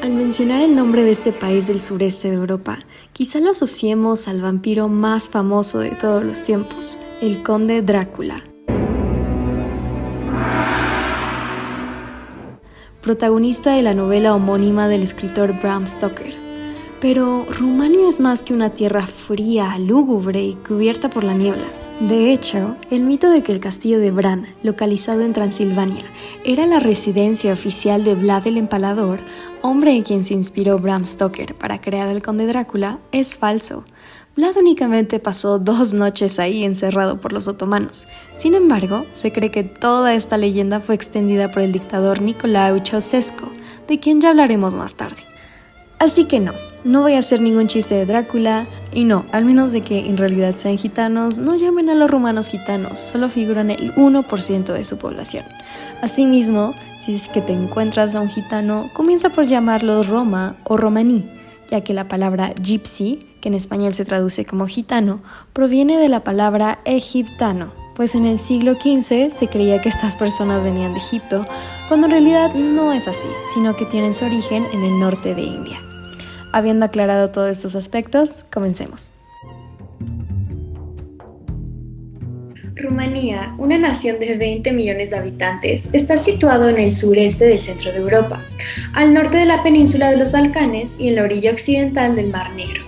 Al mencionar el nombre de este país del sureste de Europa, quizá lo asociemos al vampiro más famoso de todos los tiempos, el Conde Drácula. Protagonista de la novela homónima del escritor Bram Stoker. Pero Rumania es más que una tierra fría, lúgubre y cubierta por la niebla. De hecho, el mito de que el castillo de Bran, localizado en Transilvania, era la residencia oficial de Vlad el Empalador, hombre en quien se inspiró Bram Stoker para crear al Conde Drácula, es falso. Vlad únicamente pasó 2 noches ahí encerrado por los otomanos. Sin embargo, se cree que toda esta leyenda fue extendida por el dictador Nicolae Ceausescu, de quien ya hablaremos más tarde. Así que no voy a hacer ningún chiste de Drácula, y no, al menos de que en realidad sean gitanos, no llamen a los rumanos gitanos, solo figuran el 1% de su población. Asimismo, si es que te encuentras a un gitano, comienza por llamarlos Roma o romaní, ya que la palabra gypsy, que en español se traduce como gitano, proviene de la palabra egiptano, pues en el siglo XV se creía que estas personas venían de Egipto, cuando en realidad no es así, sino que tienen su origen en el norte de India. Habiendo aclarado todos estos aspectos, comencemos. Rumanía, una nación de 20 millones de habitantes, está situado en el sureste del centro de Europa, al norte de la península de los Balcanes y en la orilla occidental del Mar Negro.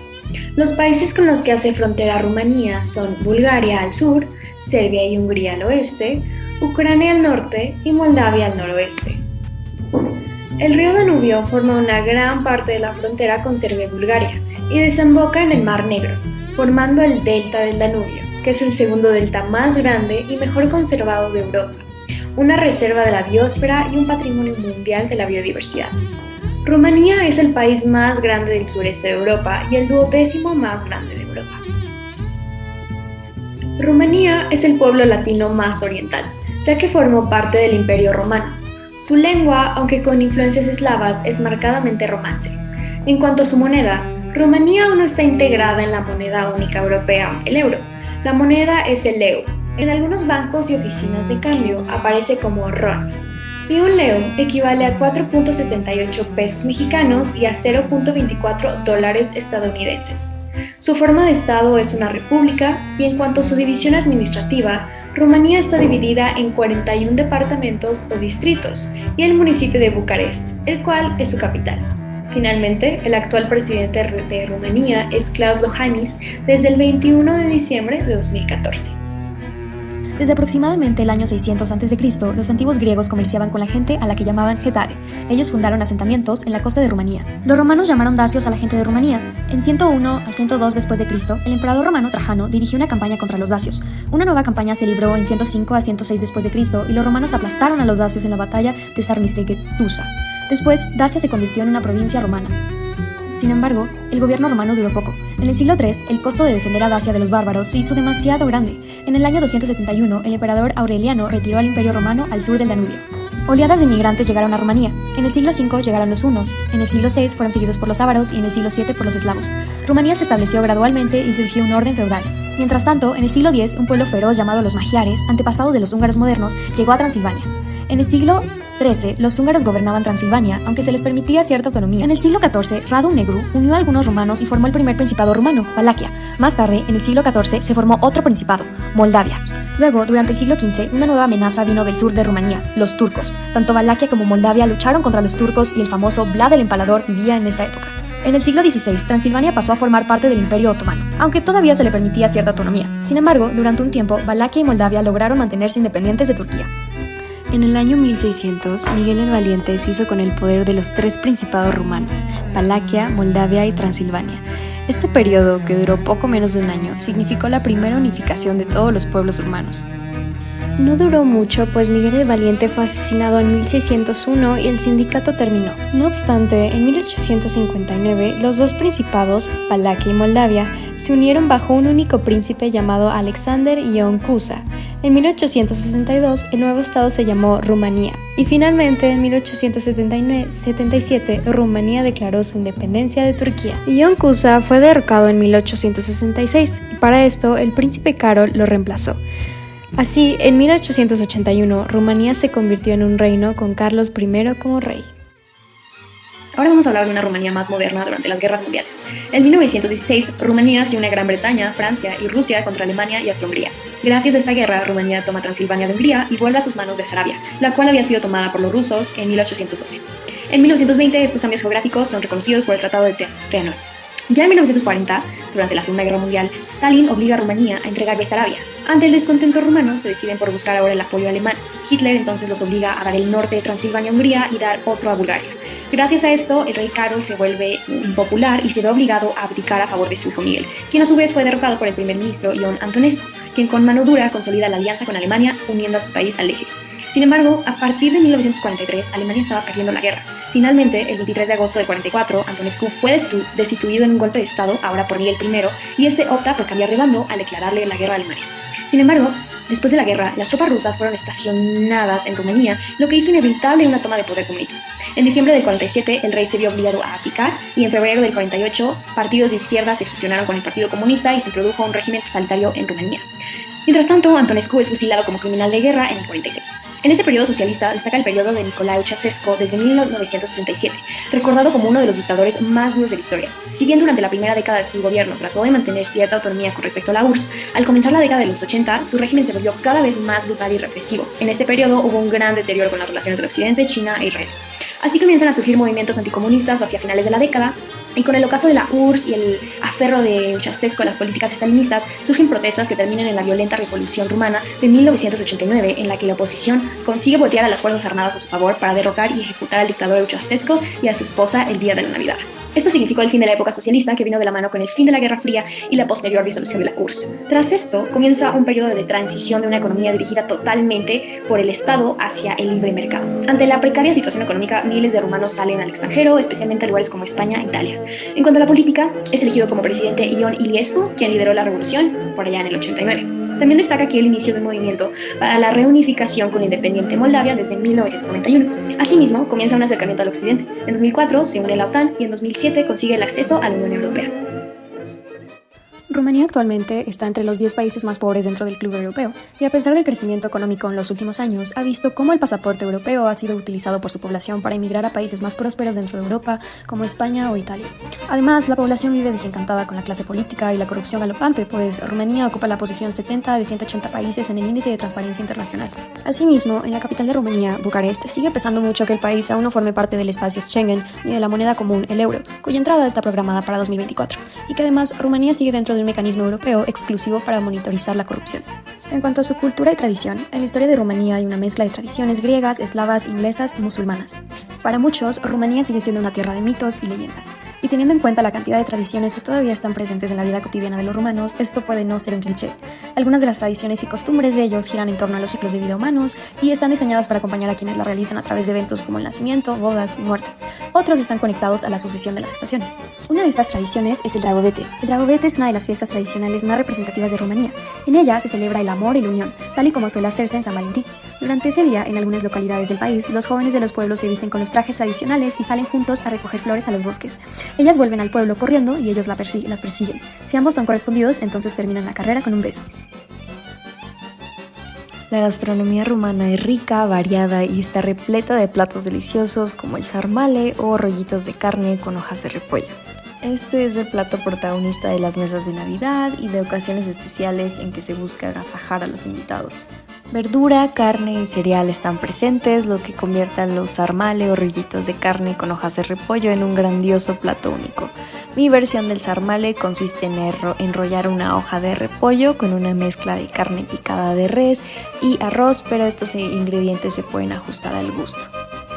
Los países con los que hace frontera Rumanía son Bulgaria al sur, Serbia y Hungría al oeste, Ucrania al norte y Moldavia al noroeste. El río Danubio forma una gran parte de la frontera con Serbia y Bulgaria y desemboca en el Mar Negro, formando el delta del Danubio, que es el segundo delta más grande y mejor conservado de Europa, una reserva de la biosfera y un patrimonio mundial de la biodiversidad. Rumanía es el país más grande del sureste de Europa y el 12º más grande de Europa. Rumanía es el pueblo latino más oriental, ya que formó parte del Imperio Romano. Su lengua, aunque con influencias eslavas, es marcadamente romance. En cuanto a su moneda, Rumanía aún no está integrada en la moneda única europea, el euro. La moneda es el leu. En algunos bancos y oficinas de cambio aparece como RON. Y un leu equivale a 4.78 pesos mexicanos y a 0.24 dólares estadounidenses. Su forma de estado es una república y en cuanto a su división administrativa, Rumanía está dividida en 41 departamentos o distritos y el municipio de Bucarest, el cual es su capital. Finalmente, el actual presidente de Rumanía es Klaus Iohannis desde el 21 de diciembre de 2014. Desde aproximadamente el año 600 a.C., los antiguos griegos comerciaban con la gente a la que llamaban Getare. Ellos fundaron asentamientos en la costa de Rumanía. Los romanos llamaron dacios a la gente de Rumanía. En 101 a 102 después de Cristo, el emperador romano Trajano dirigió una campaña contra los dacios. Una nueva campaña se libró en 105 a 106 después de Cristo y los romanos aplastaron a los dacios en la batalla de Sarmisegetusa. Después, Dacia se convirtió en una provincia romana. Sin embargo, el gobierno romano duró poco. En el siglo III, el costo de defender a Dacia de los bárbaros se hizo demasiado grande. En el año 271, el emperador Aureliano retiró al Imperio Romano al sur del Danubio. Oleadas de inmigrantes llegaron a Rumanía. En el siglo V llegaron los hunos, en el siglo VI fueron seguidos por los ávaros y en el siglo VII por los eslavos. Rumanía se estableció gradualmente y surgió un orden feudal. Mientras tanto, en el siglo X, un pueblo feroz llamado los magiares, antepasado de los húngaros modernos, llegó a Transilvania. En el siglo XIII, los húngaros gobernaban Transilvania, aunque se les permitía cierta autonomía. En el siglo XIV, Radu Negru unió a algunos rumanos y formó el primer principado rumano, Valaquia. Más tarde, en el siglo XIV, se formó otro principado, Moldavia. Luego, durante el siglo XV, una nueva amenaza vino del sur de Rumanía, los turcos. Tanto Valaquia como Moldavia lucharon contra los turcos y el famoso Vlad el Empalador vivía en esa época. En el siglo XVI, Transilvania pasó a formar parte del Imperio Otomano, aunque todavía se le permitía cierta autonomía. Sin embargo, durante un tiempo, Valaquia y Moldavia lograron mantenerse independientes de Turquía. En el año 1600, Miguel el Valiente se hizo con el poder de los 3 principados rumanos, Valaquia, Moldavia y Transilvania. Este periodo, que duró poco menos de un año, significó la primera unificación de todos los pueblos rumanos. No duró mucho, pues Miguel el Valiente fue asesinado en 1601 y el sindicato terminó. No obstante, en 1859, los 2 principados, Valaquia y Moldavia, se unieron bajo un único príncipe llamado Alexander Ion Cuza. En 1862, el nuevo estado se llamó Rumanía. Y finalmente, en 1877, Rumanía declaró su independencia de Turquía. Ion Cuza fue derrocado en 1866, y para esto, el príncipe Carol lo reemplazó. Así, en 1881, Rumanía se convirtió en un reino con Carlos I como rey. Ahora vamos a hablar de una Rumanía más moderna durante las guerras mundiales. En 1916, Rumanía se une a Gran Bretaña, Francia y Rusia contra Alemania y Austria-Hungría. Gracias a esta guerra, Rumanía toma Transilvania de Hungría y vuelve a sus manos Besarabia, la cual había sido tomada por los rusos en 1812. En 1920, estos cambios geográficos son reconocidos por el Tratado de Trianon. Ya en 1940, durante la Segunda Guerra Mundial, Stalin obliga a Rumanía a entregar Besarabia. Ante el descontento rumano, se deciden por buscar ahora el apoyo alemán. Hitler entonces los obliga a dar el norte de Transilvania a Hungría y dar otro a Bulgaria. Gracias a esto, el rey Carol se vuelve impopular y se ve obligado a abdicar a favor de su hijo Miguel, quien a su vez fue derrocado por el primer ministro Ion Antonescu, quien con mano dura consolida la alianza con Alemania, uniendo a su país al eje. Sin embargo, a partir de 1943, Alemania estaba perdiendo la guerra. Finalmente, el 23 de agosto de 44, Antonescu fue destituido en un golpe de estado, ahora por Miguel I, y este opta por cambiar de bando al declararle la guerra a Alemania. Sin embargo, después de la guerra, las tropas rusas fueron estacionadas en Rumanía, lo que hizo inevitable una toma de poder comunista. En diciembre del 47, el rey se vio obligado a abdicar, y en febrero del 48, partidos de izquierda se fusionaron con el Partido Comunista y se introdujo un régimen totalitario en Rumanía. Mientras tanto, Antonescu es fusilado como criminal de guerra en el 46. En este periodo socialista destaca el periodo de Nicolae Ceausescu desde 1967, recordado como uno de los dictadores más duros de la historia. Si bien durante la primera década de su gobierno trató de mantener cierta autonomía con respecto a la URSS, al comenzar la década de los 80, su régimen se volvió cada vez más brutal y represivo. En este periodo hubo un gran deterioro con las relaciones del Occidente, China e Israel. Así comienzan a surgir movimientos anticomunistas hacia finales de la década, y con el ocaso de la URSS y el aferro de Ceausescu a las políticas estalinistas, surgen protestas que terminan en la violenta Revolución Rumana de 1989, en la que la oposición consigue voltear a las Fuerzas Armadas a su favor para derrocar y ejecutar al dictador Ceausescu y a su esposa el día de la Navidad. Esto significó el fin de la época socialista, que vino de la mano con el fin de la Guerra Fría y la posterior disolución de la URSS. Tras esto, comienza un periodo de transición de una economía dirigida totalmente por el Estado hacia el libre mercado. Ante la precaria situación económica, miles de rumanos salen al extranjero, especialmente a lugares como España e Italia. En cuanto a la política, es elegido como presidente Ion Iliescu, quien lideró la revolución por allá en el 89. También destaca aquí el inicio de un movimiento para la reunificación con la independiente Moldavia desde 1991. Asimismo, comienza un acercamiento al occidente. En 2004 se une a la OTAN y en 2007 consigue el acceso a la Unión Europea. Rumanía actualmente está entre los 10 países más pobres dentro del Club Europeo, y a pesar del crecimiento económico en los últimos años, ha visto cómo el pasaporte europeo ha sido utilizado por su población para emigrar a países más prósperos dentro de Europa, como España o Italia. Además, la población vive desencantada con la clase política y la corrupción galopante, pues Rumanía ocupa la posición 70 de 180 países en el índice de transparencia internacional. Asimismo, en la capital de Rumanía, Bucarest, sigue pesando mucho que el país aún no forme parte del espacio Schengen ni de la moneda común, el euro, cuya entrada está programada para 2024, y que además Rumanía sigue dentro de un mecanismo europeo exclusivo para monitorizar la corrupción. En cuanto a su cultura y tradición, en la historia de Rumanía hay una mezcla de tradiciones griegas, eslavas, inglesas y musulmanas. Para muchos, Rumanía sigue siendo una tierra de mitos y leyendas. Y teniendo en cuenta la cantidad de tradiciones que todavía están presentes en la vida cotidiana de los rumanos, esto puede no ser un cliché. Algunas de las tradiciones y costumbres de ellos giran en torno a los ciclos de vida humanos y están diseñadas para acompañar a quienes la realizan a través de eventos como el nacimiento, bodas y muerte. Otros están conectados a la sucesión de las estaciones. Una de estas tradiciones es el Dragovete. El Dragovete es una de las fiestas tradicionales más representativas de Rumanía. En ella se celebra el amor y la unión, tal y como suele hacerse en San Valentín. Durante ese día, en algunas localidades del país, los jóvenes de los pueblos se visten con los trajes tradicionales y salen juntos a recoger flores a los bosques. Ellas vuelven al pueblo corriendo y ellos las persiguen. Si ambos son correspondidos, entonces terminan la carrera con un beso. La gastronomía rumana es rica, variada y está repleta de platos deliciosos como el sarmale o rollitos de carne con hojas de repollo. Este es el plato protagonista de las mesas de Navidad y de ocasiones especiales en que se busca agasajar a los invitados. Verdura, carne y cereal están presentes, lo que convierte a los sarmale o rollitos de carne con hojas de repollo en un grandioso plato único. Mi versión del sarmale consiste en enrollar una hoja de repollo con una mezcla de carne picada de res y arroz, pero estos ingredientes se pueden ajustar al gusto.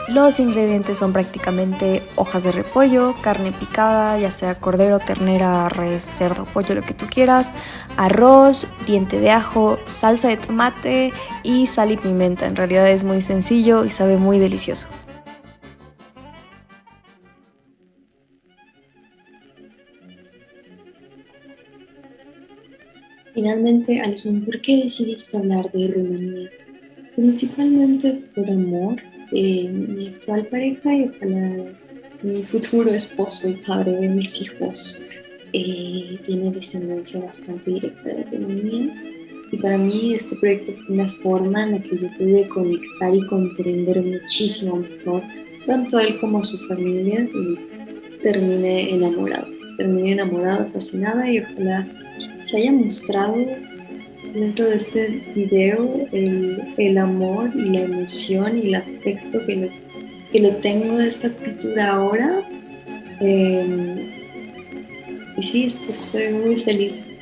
Los ingredientes son prácticamente hojas de repollo, carne picada, ya sea cordero, ternera, res, cerdo, pollo, lo que tú quieras, arroz, diente de ajo, salsa de tomate y sal y pimienta. En realidad es muy sencillo y sabe muy delicioso. Finalmente, Alison, ¿por qué decidiste hablar de Rumanía? Principalmente por amor de mi actual pareja y ojalá mi futuro esposo y padre de mis hijos tiene descendencia bastante directa de Rumanía. Y para mí este proyecto fue una forma en la que yo pude conectar y comprender muchísimo mejor tanto a él como a su familia, y terminé enamorada, fascinada, y ojalá se haya mostrado dentro de este video el amor y la emoción y el afecto que le tengo de esta cultura ahora. Y sí, estoy muy feliz